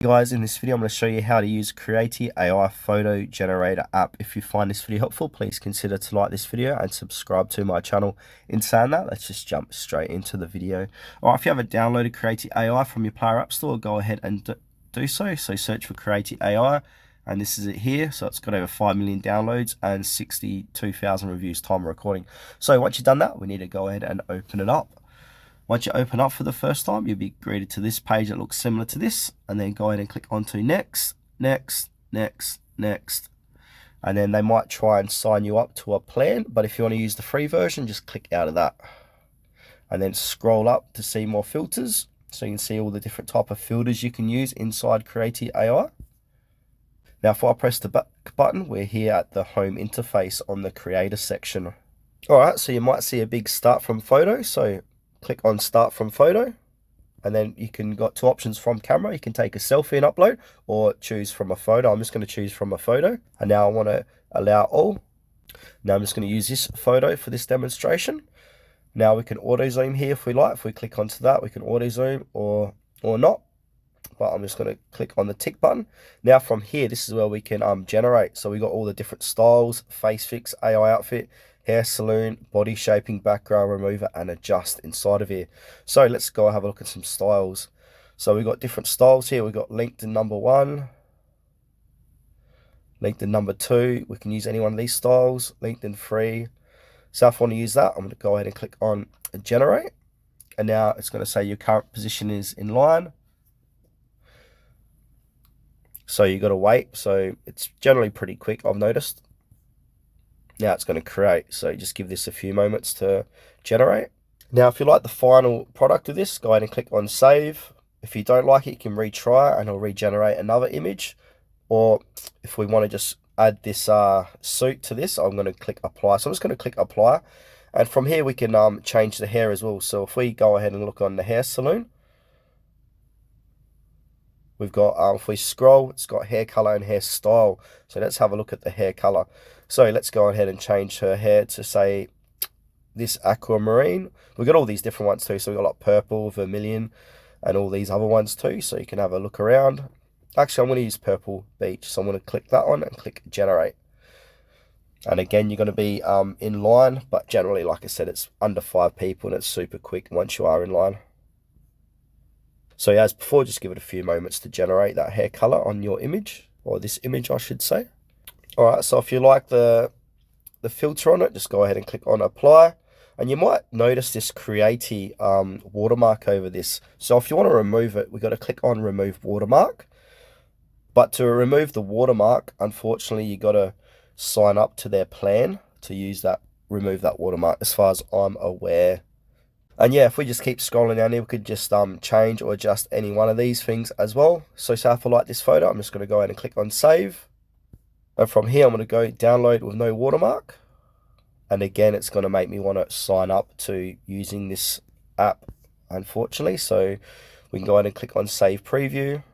Guys, in this video I'm going to show you how to use Creati AI photo generator app. If you find this video helpful, please consider to like this video and subscribe to my channel. In saying that, let's just jump straight into the video. Alright, if you haven't downloaded Creati AI from your Player App Store, go ahead and do so. So search for Creati AI, and this is it here. So it's got over 5 million downloads and 62,000 reviews time recording. So once you've done that, we need to go ahead and open it up. Once you open up for the first time, you'll be greeted to this page that looks similar to this, and then go ahead and click onto next, next, next, next. And then they might try and sign you up to a plan, but if you want to use the free version, just click out of that. And then scroll up to see more filters, so you can see all the different type of filters you can use inside Creati AI. Now if I press the back button, we're here at the home interface on the creator section. Alright, so you might see a big start from photo, so click on start from photo, and then you can got two options from camera. You can take a selfie and upload, or choose from a photo. I'm just going to choose from a photo, and now I want to allow all. Now I'm just going to use this photo for this demonstration. Now we can auto zoom here if we like. If we click onto that, we can auto zoom or not, but I'm just going to click on the tick button. Now from here, this is where we can generate. So we got all the different styles: face fix, AI outfit, hair salon, body shaping, background remover, and adjust inside of here. So let's go have a look at some styles. So we've got different styles here. We've got LinkedIn number 1, LinkedIn number 2. We can use any one of these styles. LinkedIn 3. So if I want to use that, I'm going to go ahead and click on generate. And now it's going to say your current position is in line. So you got to wait. So it's generally pretty quick, I've noticed. Now it's going to create, so just give this a few moments to generate. Now if you like the final product of this, go ahead and click on save. If you don't like it, you can retry and it'll regenerate another image. Or if we want to just add this suit to this, I'm going to click apply. So I'm just going to click apply, and from here we can change the hair as well. So if we go ahead and look on the hair salon, we've got, if we scroll, it's got hair color and hair style. So let's have a look at the hair color. So let's go ahead and change her hair to, say, this aquamarine. We've got all these different ones too. So we've got like purple, vermilion, and all these other ones too. So you can have a look around. Actually, I'm going to use purple beach. So I'm going to click that one and click generate. And again, you're going to be in line. But generally, like I said, it's under 5 people and it's super quick once you are in line. So as before, just give it a few moments to generate that hair color on your image, or this image I should say. Alright, so if you like the filter on it, just go ahead and click on apply. And you might notice this Creati watermark over this. So if you want to remove it, we've got to click on remove watermark. But to remove the watermark, unfortunately, you got to sign up to their plan to use that, remove that watermark, as far as I'm aware. And yeah, if we just keep scrolling down here, we could just change or adjust any one of these things as well. So say if I like this photo, I'm just going to go ahead and click on save. And from here, I'm going to go download with no watermark. And again, it's going to make me want to sign up to using this app, unfortunately. So we can go ahead and click on save preview.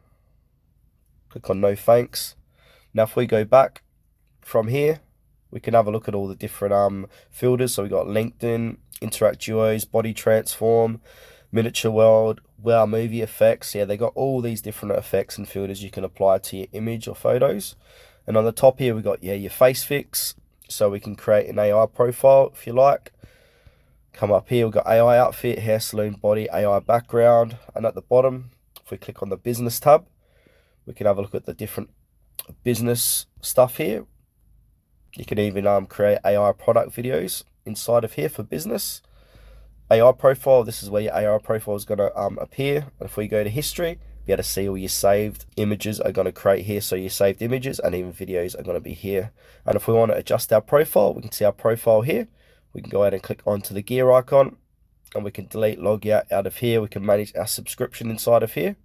Click on no thanks. Now if we go back from here, we can have a look at all the different filters. So we got LinkedIn, interact duos, body transform, miniature world, wow movie effects. Yeah, they got all these different effects and filters you can apply to your image or photos. And on the top here, we got, yeah, your face fix. So we can create an AI profile if you like. Come up here, we've got AI outfit, hair salon, body, AI background. And at the bottom, if we click on the business tab, we can have a look at the different business stuff here. You can even create AI product videos inside of here for business. AI profile, this is where your AI profile is going to appear. And if we go to history, be able to see all your saved images are going to create here. So your saved images and even videos are going to be here. And if we want to adjust our profile, we can see our profile here. We can go ahead and click onto the gear icon, and we can delete, log out of here. We can manage our subscription inside of here.